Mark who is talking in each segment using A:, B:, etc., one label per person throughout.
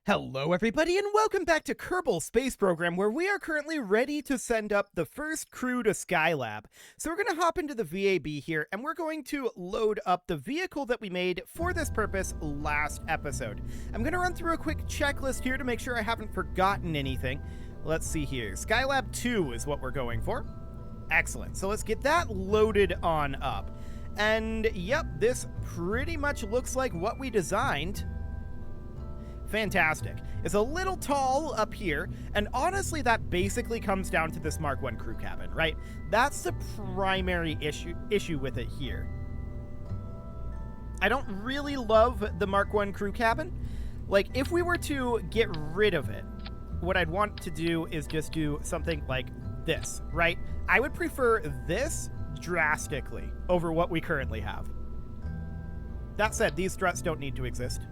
A: Hello everybody and welcome back to Kerbal Space Program, where we are currently ready to send up the first crew to Skylab. So we're going to hop into the VAB here and we're going to load up the vehicle that we made for this purpose last episode. I'm going to run through a quick checklist here to make sure I haven't forgotten anything. Let's see here. Skylab 2 is what we're going for. Excellent. So let's get that loaded on up. And yep, this pretty much looks like what we designed. Fantastic. It's a little tall up here, and honestly that basically comes down to this Mark 1 crew cabin, right? That's the primary issue with it here. I don't really love the Mark 1 crew cabin. Like, if we were to get rid of it, what I'd want to do is just do something like this, right? I would prefer this drastically over what we currently have. That said, these struts don't need to exist.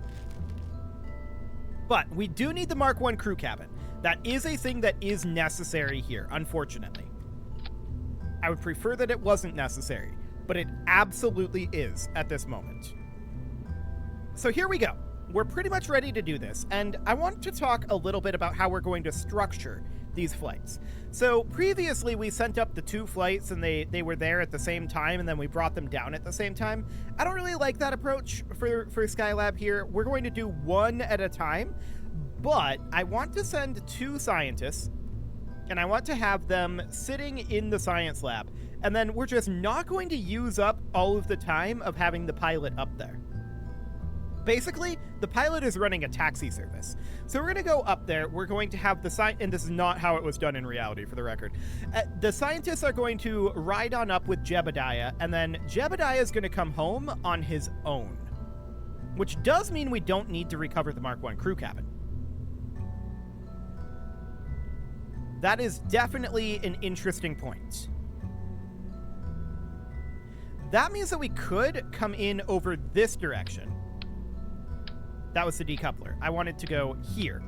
A: But we do need the Mark 1 crew cabin. That is a thing that is necessary here, unfortunately. I would prefer that it wasn't necessary, but it absolutely is at this moment. So here we go. We're pretty much ready to do this, and I want to talk a little bit about how we're going to structure these flights. So previously we sent up the 2 flights and they were there at the same time, and then we brought them down at the same time. I don't really like that approach for Skylab here. We're going to do one at a time, but I want to send 2 scientists and I want to have them sitting in the science lab, and then we're just not going to use up all of the time of having the pilot up there. Basically, the pilot is running a taxi service. So we're going to go up there, we're going to have the and this is not how it was done in reality, for the record. The scientists are going to ride on up with Jebediah, and then Jebediah is going to come home on his own. Which does mean we don't need to recover the Mark 1 crew cabin. That is definitely an interesting point. That means that we could come in over this direction. That was the decoupler. I wanted to go here.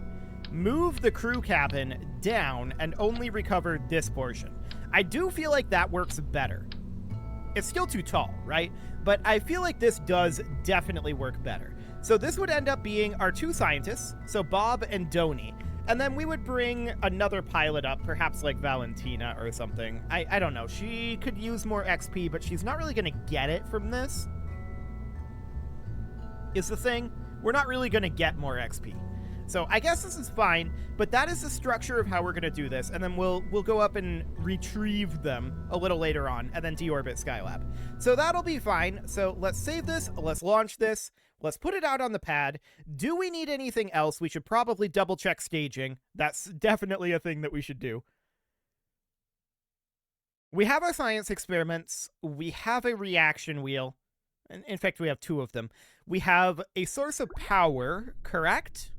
A: Move the crew cabin down and only recover this portion. I do feel like that works better. It's still too tall, right? But I feel like this does definitely work better. So this would end up being our 2 scientists, so Bob and Donnie. And then we would bring another pilot up, perhaps like Valentina or something. I don't know. She could use more XP, but she's not really going to get it from this. Is the thing. We're not really going to get more XP. So I guess this is fine, but that is the structure of how we're going to do this, and then we'll go up and retrieve them a little later on, and then deorbit Skylab. So that'll be fine. So let's save this, let's launch this, let's put it out on the pad. Do we need anything else? We should probably double check staging. That's definitely a thing that we should do. We have our science experiments, we have a reaction wheel. In fact, we have 2 of them. We have a source of power, correct?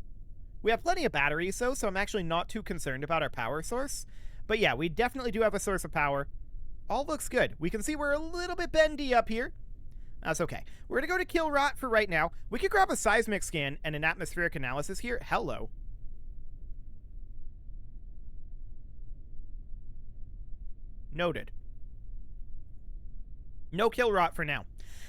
A: We have plenty of batteries, so I'm actually not too concerned about our power source. But yeah, we definitely do have a source of power. All looks good. We can see we're a little bit bendy up here. That's okay. We're going to go to kill rot for right now. We could grab a seismic scan and an atmospheric analysis here. Hello. Noted. No kill rot for now.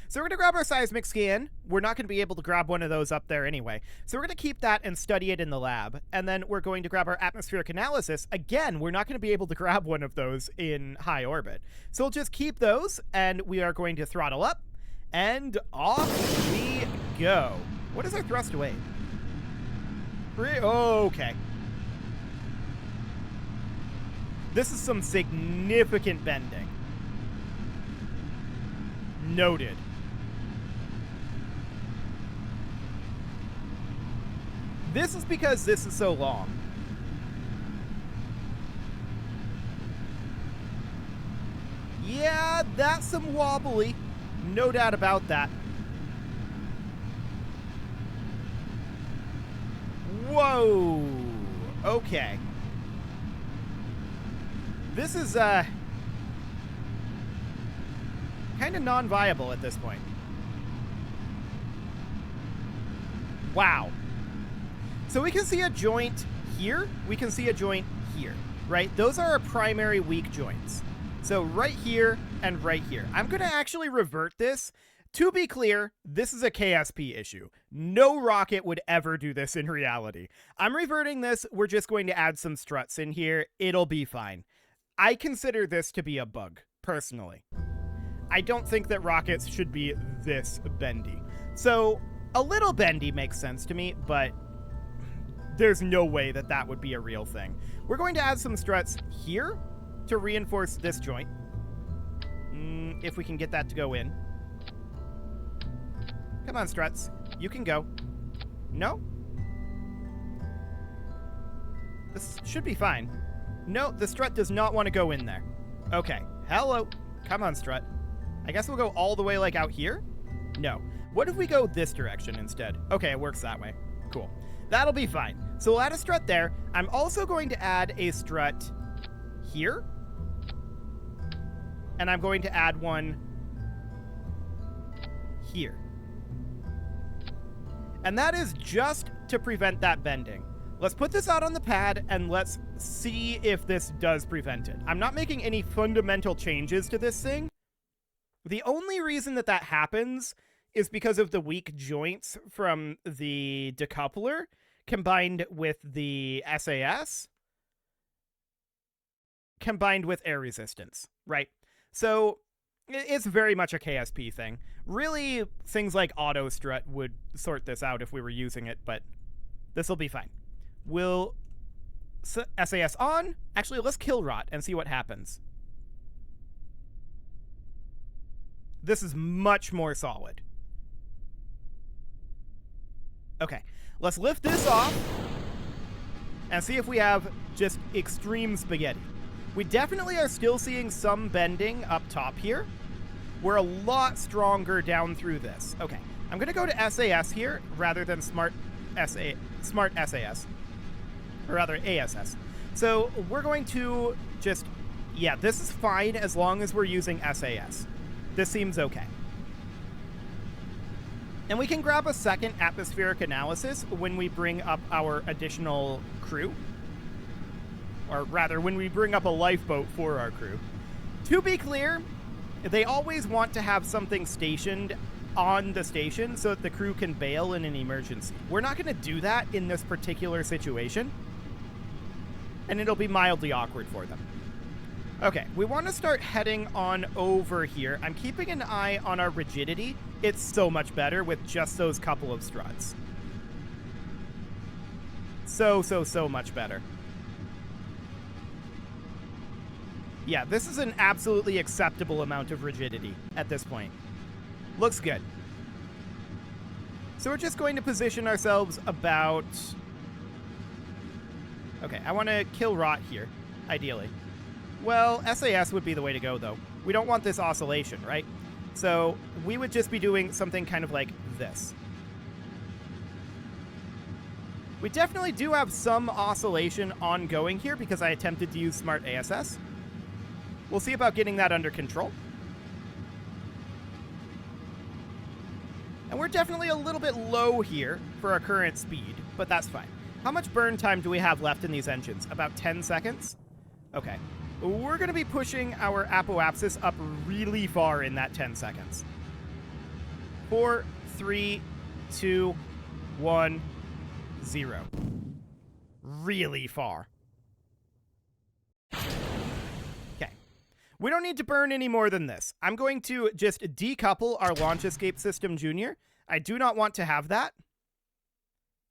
A: So we're going to grab our seismic scan. We're not going to be able to grab one of those up there anyway. So we're going to keep that and study it in the lab. And then we're going to grab our atmospheric analysis. Again, we're not going to be able to grab one of those in high orbit. So we'll just keep those, and we are going to throttle up, and off we go. What is our thrust weight? Okay. This is some significant bending. Noted. This is because this is so long. Yeah, that's some wobbly. No doubt about that. Whoa. Okay. This is, kind of non-viable at this point. Wow. So we can see a joint here, we can see a joint here, right? Those are our primary weak joints. So right here and right here. I'm going to actually revert this To be clear, this is a KSP issue. No rocket would ever do this in reality. I'm reverting this. We're just going to add some struts in here. It'll be fine. I consider this to be a bug, personally. I don't think that rockets should be this bendy. So a little bendy makes sense to me, but there's no way that that would be a real thing. We're going to add some struts here to reinforce this joint. If we can get that to go in. Come on, struts. You can go. No? This should be fine. No, the strut does not want to go in there. Okay. Hello. Come on, strut. I guess we'll go all the way, like, out here? No. What if we go this direction instead? Okay, it works that way. Cool. That'll be fine. So we'll add a strut there. I'm also going to add a strut here. And I'm going to add one here. And that is just to prevent that bending. Let's put this out on the pad and let's see if this does prevent it. I'm not making any fundamental changes to this thing. The only reason that that happens is because of the weak joints from the decoupler combined with the SAS combined with air resistance, right? So it's very much a KSP thing. Really, things like auto strut would sort this out if we were using it, but this will be fine. We'll SAS on. Actually, let's kill rot and see what happens. This is much more solid. Okay, let's lift this off and see if we have just extreme spaghetti. We definitely are still seeing some bending up top here. We're a lot stronger down through this. Okay, I'm going to go to SAS here rather than smart SAS. Or rather, ASS. So we're going to just... Yeah, this is fine as long as we're using SAS. This seems okay. And we can grab a second atmospheric analysis when we bring up our additional crew. Or rather, when we bring up a lifeboat for our crew. To be clear, they always want to have something stationed on the station so that the crew can bail in an emergency. We're not going to do that in this particular situation. And it'll be mildly awkward for them. Okay, we want to start heading on over here. I'm keeping an eye on our rigidity. It's so much better with just those couple of struts. So much better. Yeah, this is an absolutely acceptable amount of rigidity at this point. Looks good. So we're just going to position ourselves about... Okay, I want to kill rot here, ideally. Well, SAS would be the way to go, though. We don't want this oscillation, right? So we would just be doing something kind of like this. We definitely do have some oscillation ongoing here because I attempted to use Smart ASS. We'll see about getting that under control. And we're definitely a little bit low here for our current speed, but that's fine. How much burn time do we have left in these engines? About 10 seconds? Okay. We're going to be pushing our apoapsis up really far in that 10 seconds. 4, 3, 2, 1, 0. Really far. Okay. We don't need to burn any more than this. I'm going to just decouple our launch escape system junior. I do not want to have that.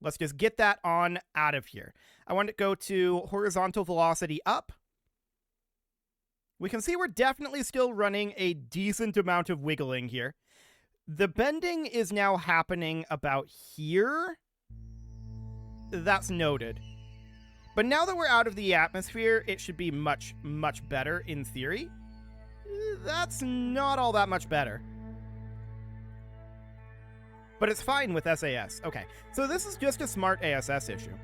A: Let's just get that on out of here. I want to go to horizontal velocity up. We can see we're definitely still running a decent amount of wiggling here. The bending is now happening about here. That's noted. But now that we're out of the atmosphere, it should be much, much better in theory. That's not all that much better. But it's fine with SAS. Okay, so this is just a smart ASS issue.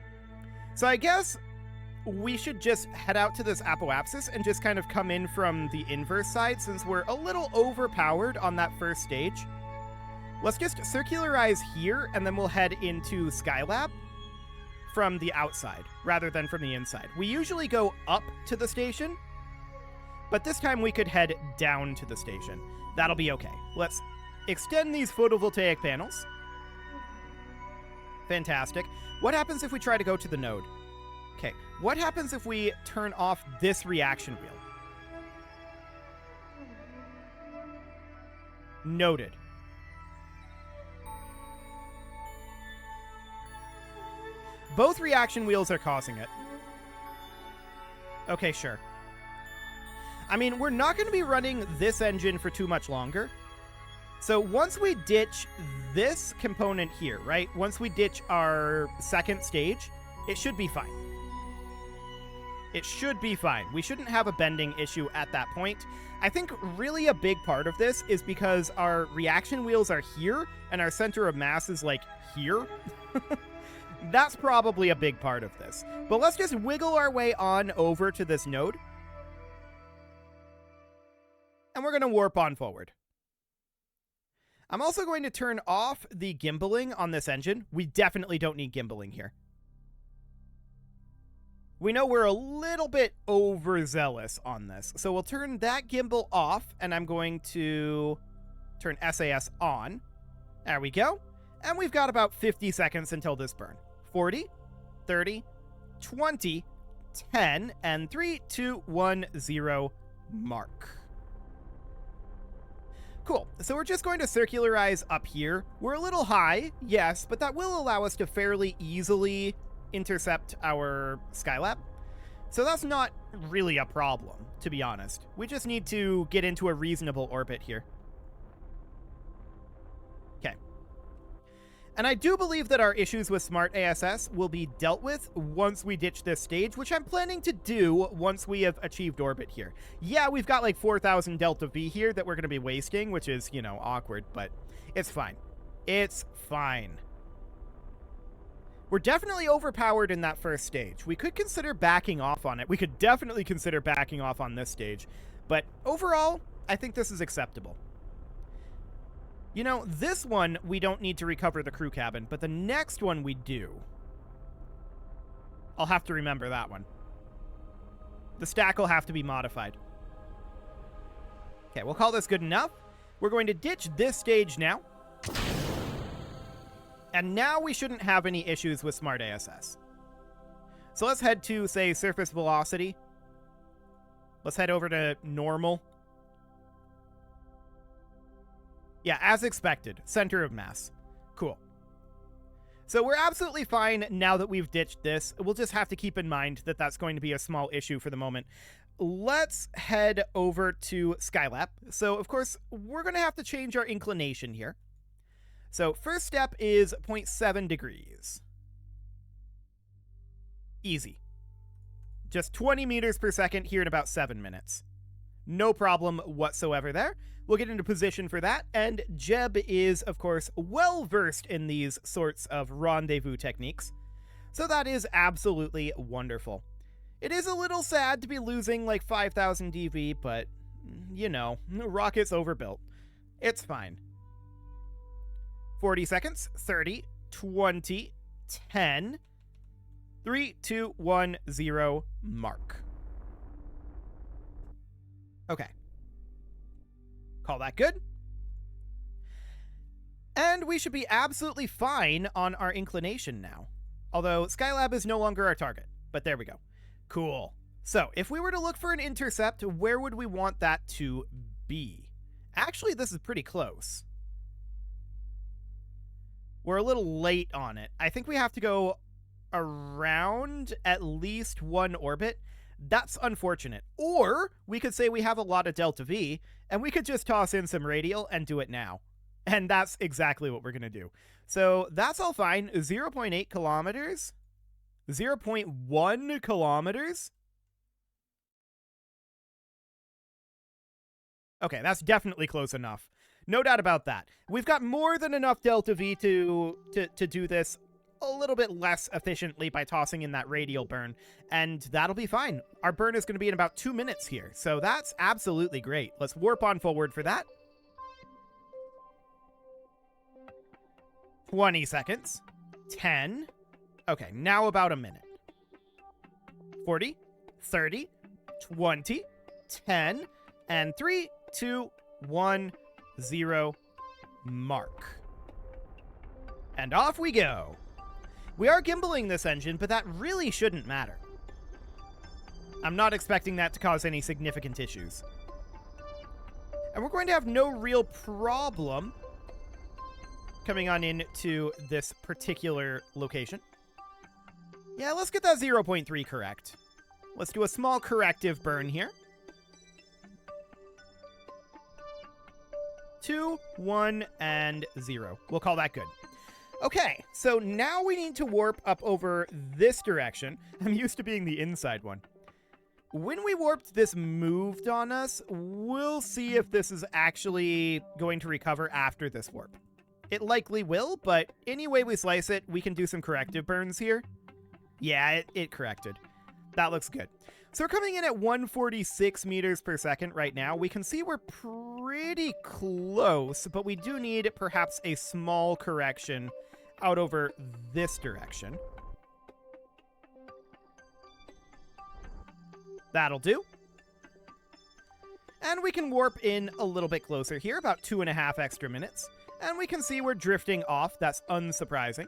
A: So I guess we should just head out to this apoapsis and just kind of come in from the inverse side since we're a little overpowered on that first stage. Let's just circularize here and then we'll head into Skylab from the outside rather than from the inside. We usually go up to the station, but this time we could head down to the station. That'll be okay. Let's extend these photovoltaic panels. Fantastic. What happens if we try to go to the node? Okay, what happens if we turn off this reaction wheel? Noted. Both reaction wheels are causing it. Okay, sure. I mean, we're not going to be running this engine for too much longer. So once we ditch this component here, right? Once we ditch our second stage, it should be fine. It should be fine. We shouldn't have a bending issue at that point. I think really a big part of this is because our reaction wheels are here and our center of mass is like here. That's probably a big part of this. But let's just wiggle our way on over to this node. And we're going to warp on forward. I'm also going to turn off the gimbaling on this engine. We definitely don't need gimbaling here. We know we're a little bit overzealous on this. So we'll turn that gimbal off, and I'm going to turn SAS on. There we go. And we've got about 50 seconds until this burn. 40, 30, 20, 10, and 3, 2, 1, 0, mark. Cool. So we're just going to circularize up here. We're a little high, yes, but that will allow us to fairly easily intercept our Skylab. So that's not really a problem, to be honest. We just need to get into a reasonable orbit here. Okay. And I do believe that our issues with Smart ASS will be dealt with once we ditch this stage, which I'm planning to do once we have achieved orbit here. Yeah, we've got like 4,000 Delta V here that we're going to be wasting, which is, you know, awkward, but it's fine. It's fine. We're definitely overpowered in that first stage. We could consider backing off on it. We could definitely consider backing off on this stage. But overall, I think this is acceptable. You know, this one, we don't need to recover the crew cabin, but the next one we do. I'll have to remember that one. The stack will have to be modified. Okay, we'll call this good enough. We're going to ditch this stage now. And now we shouldn't have any issues with Smart ASS. So let's head to, say, surface velocity. Let's head over to normal. Yeah, as expected. Center of mass. Cool. So we're absolutely fine now that we've ditched this. We'll just have to keep in mind that that's going to be a small issue for the moment. Let's head over to Skylab. So, of course, we're going to have to change our inclination here. So first step is 0.7 degrees. Easy. Just 20 meters per second here in about 7 minutes. No problem whatsoever there. We'll get into position for that, and Jeb is, of course, well-versed in these sorts of rendezvous techniques. So that is absolutely wonderful. It is a little sad to be losing like 5,000 DV, but, you know, rocket's overbuilt. It's fine. 40 seconds, 30, 20, 10, 3, 2, 1, 0, mark. Okay. Call that good. And we should be absolutely fine on our inclination now. Although Skylab is no longer our target, but there we go. Cool. So if we were to look for an intercept, where would we want that to be? Actually, this is pretty close. We're a little late on it. I think we have to go around at least one orbit. That's unfortunate. Or we could say we have a lot of Delta V, and we could just toss in some radial and do it now. And that's exactly what we're going to do. So that's all fine. 0.8 kilometers. 0.1 kilometers. Okay, that's definitely close enough. No doubt about that. We've got more than enough Delta V to do this a little bit less efficiently by tossing in that radial burn, and that'll be fine. Our burn is going to be in about 2 minutes here, so that's absolutely great. Let's warp on forward for that. 20 seconds. 10. Okay, now about a minute. 40, 30, 20, 10, and 3, 2, 1, 0, mark. And off we go. We are gimbaling this engine, but that really shouldn't matter. I'm not expecting that to cause any significant issues. And we're going to have no real problem coming on into this particular location. Yeah, let's get that 0.3 correct. Let's do a small corrective burn here. 2, 1, and 0. We'll call that good. Okay, so now we need to warp up over this direction. I'm used to being the inside one. When we warped, this moved on us. We'll see if this is actually going to recover after this warp. It likely will, but any way we slice it, we can do some corrective burns here. Yeah, it corrected. That looks good. So we're coming in at 146 meters per second right now. We can see we're pretty close, but we do need perhaps a small correction out over this direction. That'll do. And we can warp in a little bit closer here, about 2.5 extra minutes. And we can see we're drifting off. That's unsurprising.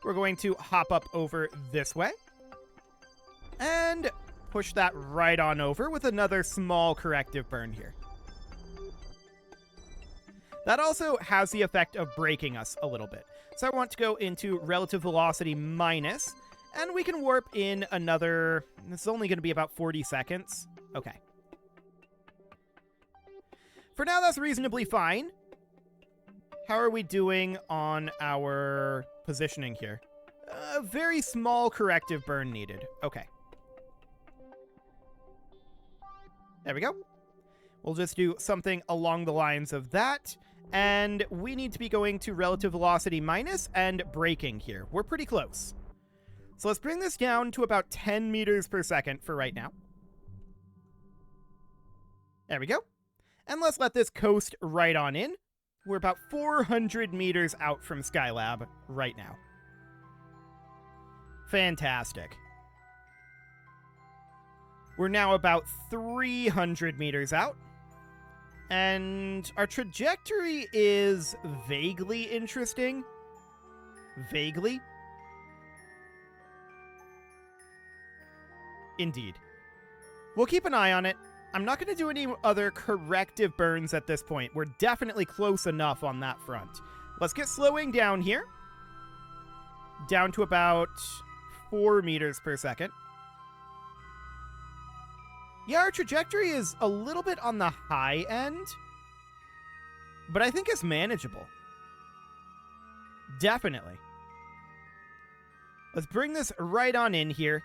A: We're going to hop up over this way. And push that right on over with another small corrective burn here. That also has the effect of braking us a little bit. So I want to go into relative velocity minus, and we can warp in another, this is only going to be about 40 seconds. Okay. For now, that's reasonably fine. How are we doing on our positioning here? A very small corrective burn needed. Okay. There we go. We'll just do something along the lines of that. And we need to be going to relative velocity minus and braking here. We're pretty close. So let's bring this down to about 10 meters per second for right now. There we go. And let's let this coast right on in. We're about 400 meters out from Skylab right now. Fantastic. We're now about 300 meters out. And our trajectory is vaguely interesting. Vaguely. Indeed. We'll keep an eye on it. I'm not going to do any other corrective burns at this point. We're definitely close enough on that front. Let's get slowing down here. Down to about 4 meters per second. Yeah, our trajectory is a little bit on the high end, but I think it's manageable. Definitely. Let's bring this right on in here.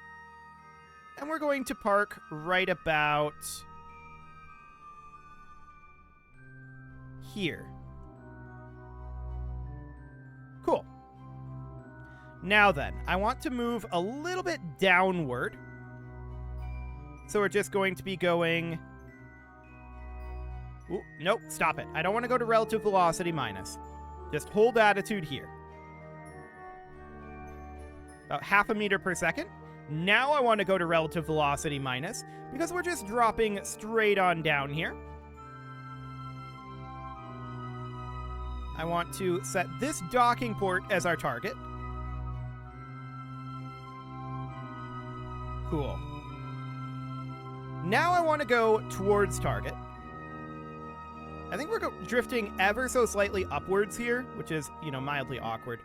A: And we're going to park right about here. Cool. Now then, I want to move a little bit downward. So we're just going to be going... Ooh, nope, stop it. I don't want to go to relative velocity minus. Just hold attitude here. About 0.5 meter per second. Now I want to go to relative velocity minus, because we're just dropping straight on down here. I want to set this docking port as our target. Cool. Now I want to go towards target. I think we're drifting ever so slightly upwards here, which is, you know, mildly awkward.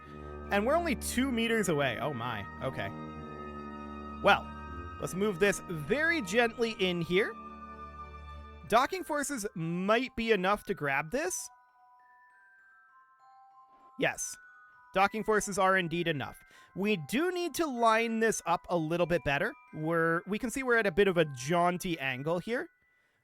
A: And we're only 2 meters away. Oh my, okay. Well, let's move this very gently in here. Docking forces might be enough to grab this. Yes, docking forces are indeed enough. We do need to line this up a little bit better. We can see we're at a bit of a jaunty angle here.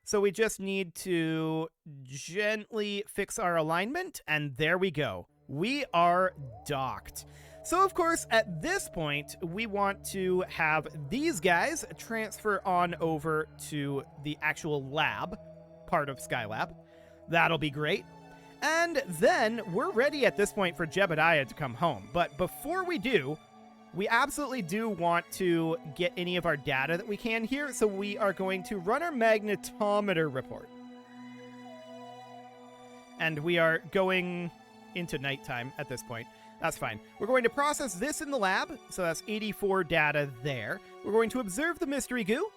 A: So we just need to gently fix our alignment, and there we go. We are docked. So, of course, at this point, we want to have these guys transfer on over to the actual lab, part of Skylab. That'll be great. And then we're ready at this point for Jebediah to come home. But before we do, we absolutely do want to get any of our data that we can here. So we are going to run our magnetometer report. And we are going into nighttime at this point. That's fine. We're going to process this in the lab, so that's 84 data there. We're going to observe the mystery goo.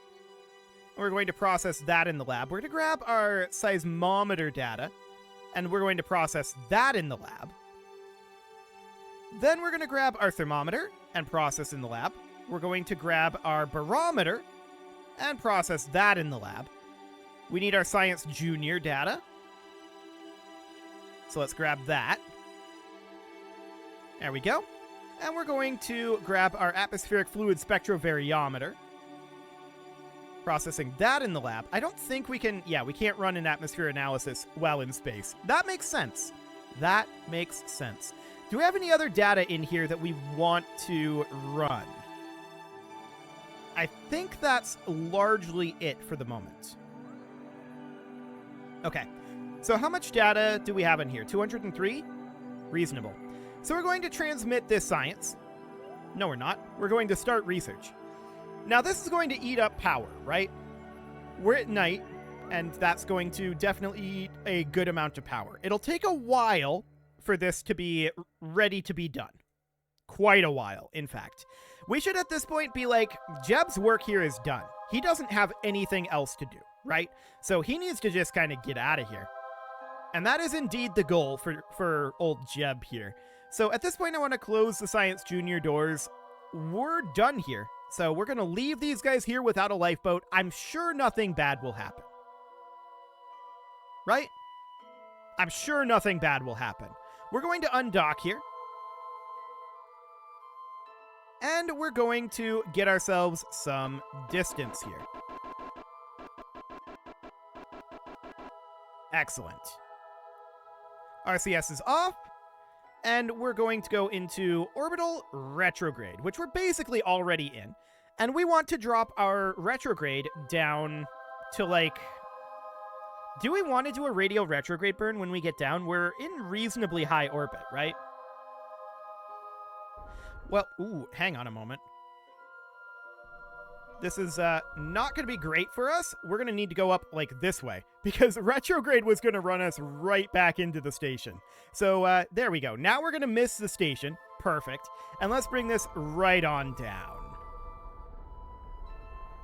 A: We're going to process that in the lab. We're going to grab our seismometer data, and we're going to process that in the lab. Then we're going to grab our thermometer and process in the lab. We're going to grab our barometer and process that in the lab. We need our Science Junior data. So let's grab that. There we go. And we're going to grab our atmospheric fluid spectrovariometer. Processing that in the lab. I don't think we can... Yeah, we can't run an atmosphere analysis while in space. That makes sense. That makes sense. Do we have any other data in here that we want to run? I think that's largely it for the moment. Okay. So how much data do we have in here? 203? Reasonable. So we're going to transmit this science. No, we're not. We're going to start research. Now, this is going to eat up power, right? We're at night, and that's going to definitely eat a good amount of power. It'll take a while for this to be ready to be done. Quite a while, in fact. We should at this point be like, Jeb's work here is done. He doesn't have anything else to do, right? So he needs to just kind of get out of here. And that is indeed the goal for old Jeb here. So at this point, I want to close the Science Junior doors. We're done here. So we're going to leave these guys here without a lifeboat. I'm sure nothing bad will happen. Right? I'm sure nothing bad will happen. We're going to undock here. And we're going to get ourselves some distance here. Excellent. RCS is off. And we're going to go into orbital retrograde, which we're basically already in. And we want to drop our retrograde down to, like... Do we want to do a radial retrograde burn when we get down? We're in reasonably high orbit, right? Well, ooh, hang on a moment. This is not going to be great for us. We're going to need to go up, like, this way. Because retrograde was going to run us right back into the station. So, there we go. Now we're going to miss the station. Perfect. And let's bring this right on down.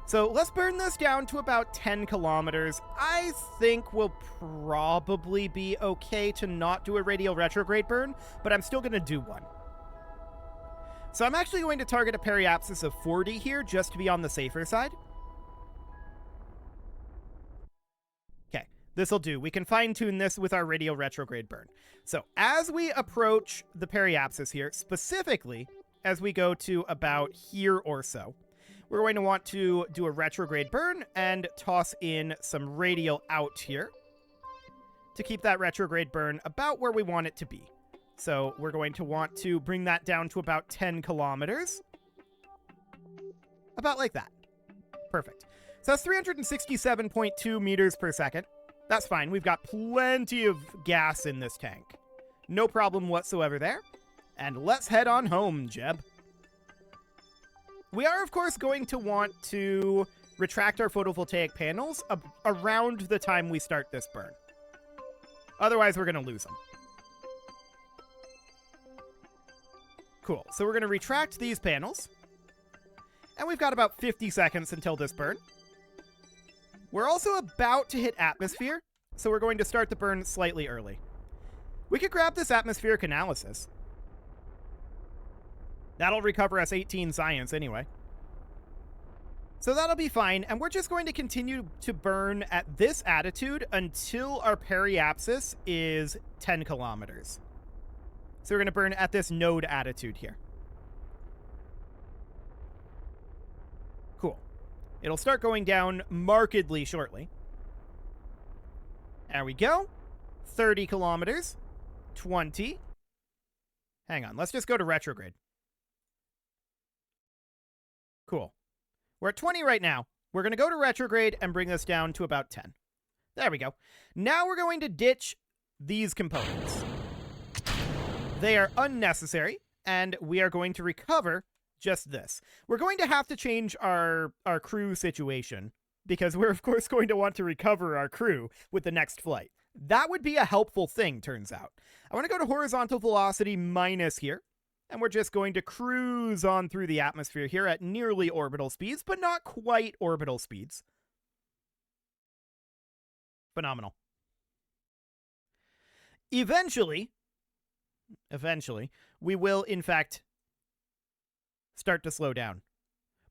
A: So, let's burn this down to about 10 kilometers. I think we'll probably be okay to not do a radial retrograde burn, but I'm still going to do one. So I'm actually going to target a periapsis of 40 here, just to be on the safer side. Okay, this'll do. We can fine-tune this with our radial retrograde burn. So as we approach the periapsis here, specifically as we go to about here or so, we're going to want to do a retrograde burn and toss in some radial out here to keep that retrograde burn about where we want it to be. So we're going to want to bring that down to about 10 kilometers. About like that. Perfect. So that's 367.2 meters per second. That's fine. We've got plenty of gas in this tank. No problem whatsoever there. And let's head on home, Jeb. We are, of course, going to want to retract our photovoltaic panels around the time we start this burn. Otherwise, we're going to lose them. Cool. So we're going to retract these panels. And we've got about 50 seconds until this burn. We're also about to hit atmosphere, so we're going to start the burn slightly early. We could grab this atmospheric analysis. That'll recover us 18 science anyway. So that'll be fine, and we're just going to continue to burn at this attitude until our periapsis is 10 kilometers. So we're going to burn at this node attitude here. Cool. It'll start going down markedly shortly. There we go. 30 kilometers. 20. Hang on. Let's just go to retrograde. Cool. We're at 20 right now. We're going to go to retrograde and bring this down to about 10. There we go. Now we're going to ditch these components. They are unnecessary, and we are going to recover just this. We're going to have to change our crew situation, because we're, of course, going to want to recover our crew with the next flight. That would be a helpful thing, turns out. I want to go to horizontal velocity minus here. And we're just going to cruise on through the atmosphere here at nearly orbital speeds, but not quite orbital speeds. Phenomenal. Eventually, we will, in fact, start to slow down.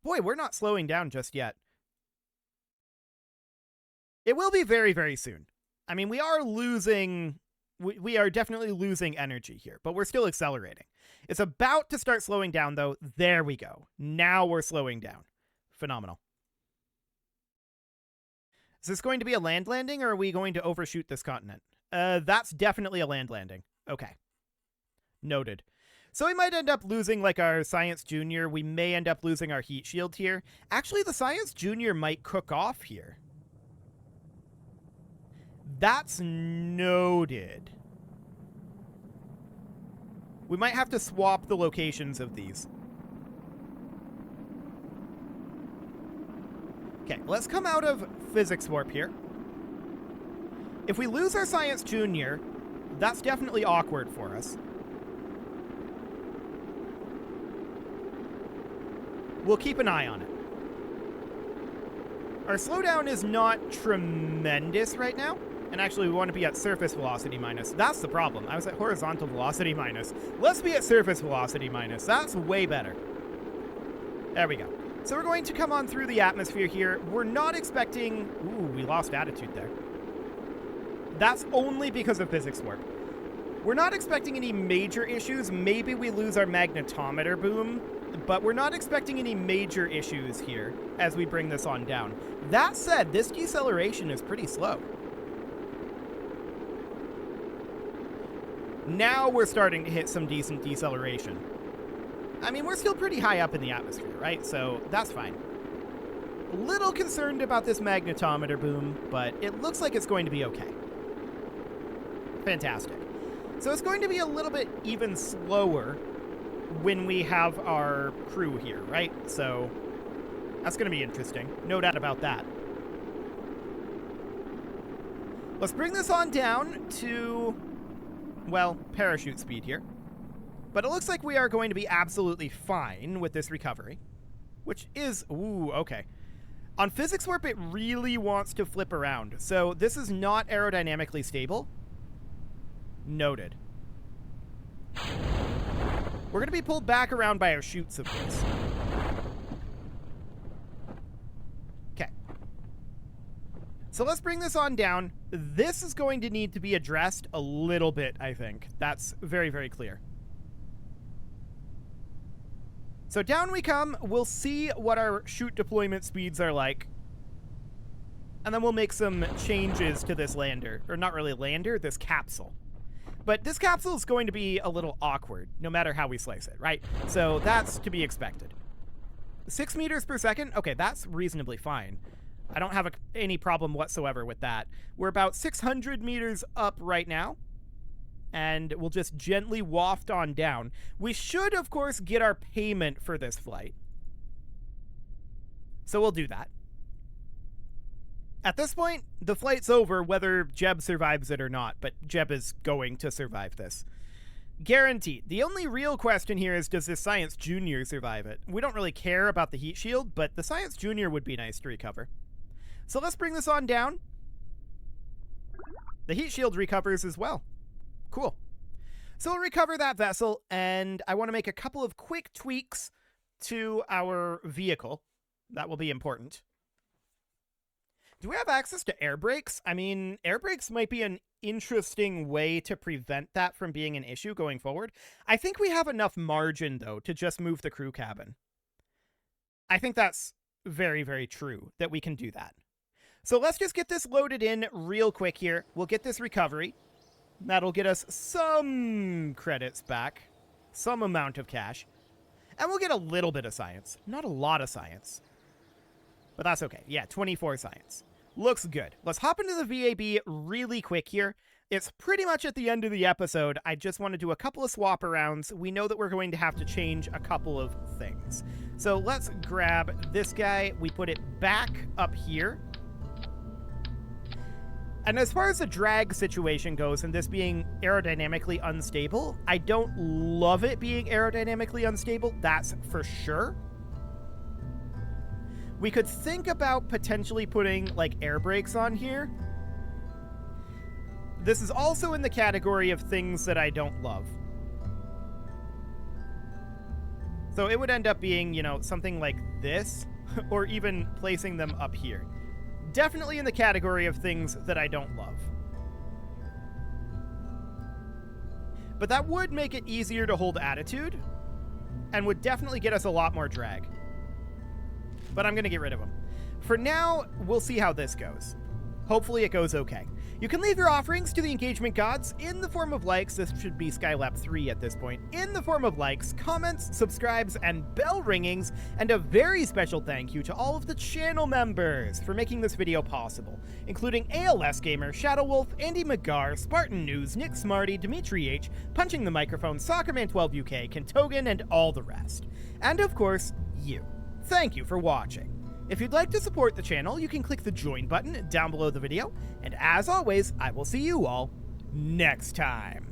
A: Boy, we're not slowing down just yet. It will be very, very soon. I mean, we are losing... We are definitely losing energy here, but we're still accelerating. It's about to start slowing down, though. There we go. Now we're slowing down. Phenomenal. Is this going to be a land landing, or are we going to overshoot this continent? That's definitely a land landing. Okay. Noted. So we might end up losing, like, our Science Junior. We may end up losing our heat shield here. Actually, the Science Junior might cook off here. That's noted. We might have to swap the locations of these. Okay, let's come out of physics warp here. If we lose our Science Junior, that's definitely awkward for us. We'll keep an eye on it. Our slowdown is not tremendous right now. And actually, we want to be at surface velocity minus. That's the problem. I was at horizontal velocity minus. Let's be at surface velocity minus. That's way better. There we go. So we're going to come on through the atmosphere here. We're not expecting... Ooh, we lost attitude there. That's only because of physics warp. We're not expecting any major issues. Maybe we lose our magnetometer boom, but we're not expecting any major issues here as we bring this on down. That said, this deceleration is pretty slow. Now we're starting to hit some decent deceleration. I mean, we're still pretty high up in the atmosphere, right? So that's fine. A little concerned about this magnetometer boom, but it looks like it's going to be okay. Fantastic. So it's going to be a little bit even slower when we have our crew here, right? So that's going to be interesting. No doubt about that. Let's bring this on down to... well, parachute speed here. But it looks like we are going to be absolutely fine with this recovery. Which is... ooh, okay. On physics warp, it really wants to flip around. So this is not aerodynamically stable. Noted. We're going to be pulled back around by our chutes, of course. Okay. So let's bring this on down. This is going to need to be addressed a little bit, I think. That's very, very clear. So down we come. We'll see what our chute deployment speeds are like. And then we'll make some changes to this lander. Or not really lander, this capsule. But this capsule is going to be a little awkward, no matter how we slice it, right? So that's to be expected. 6 meters per second? Okay, that's reasonably fine. I don't have any problem whatsoever with that. We're about 600 meters up right now. And we'll just gently waft on down. We should, of course, get our payment for this flight. So we'll do that. At this point, the flight's over whether Jeb survives it or not, but Jeb is going to survive this. Guaranteed. The only real question here is, does this Science Junior survive it? We don't really care about the heat shield, but the Science Junior would be nice to recover. So let's bring this on down. The heat shield recovers as well. Cool. So we'll recover that vessel, and I want to make a couple of quick tweaks to our vehicle. That will be important. Do we have access to air brakes? I mean, air brakes might be an interesting way to prevent that from being an issue going forward. I think we have enough margin, though, to just move the crew cabin. I think that's very, very true, that we can do that. So let's just get this loaded in real quick here. We'll get this recovery. That'll get us some credits back, some amount of cash. And we'll get a little bit of science. Not a lot of science. But that's okay. Yeah, 24 science. Looks good. Let's hop into the VAB really quick here. It's pretty much at the end of the episode. I just want to do a couple of swap arounds. We know that we're going to have to change a couple of things. So let's grab this guy. We put it back up here. And as far as the drag situation goes, and this being aerodynamically unstable, I don't love it being aerodynamically unstable, that's for sure. We could think about potentially putting, like, air brakes on here. This is also in the category of things that I don't love. So it would end up being, you know, something like this, or even placing them up here. Definitely in the category of things that I don't love. But that would make it easier to hold attitude, and would definitely get us a lot more drag. But I'm going to get rid of them. For now, we'll see how this goes. Hopefully it goes okay. You can leave your offerings to the engagement gods in the form of likes. This should be Skylab 3 at this point. In the form of likes, comments, subscribes, and bell ringings. And a very special thank you to all of the channel members for making this video possible, including ALS Gamer, Shadow Wolf, Andy McGar, Spartan News, Nick Smarty, Dimitri H, Punching the Microphone, Soccerman12 UK, Kentogan, and all the rest. And of course, you. Thank you for watching. If you'd like to support the channel, you can click the join button down below the video, and as always, I will see you all next time.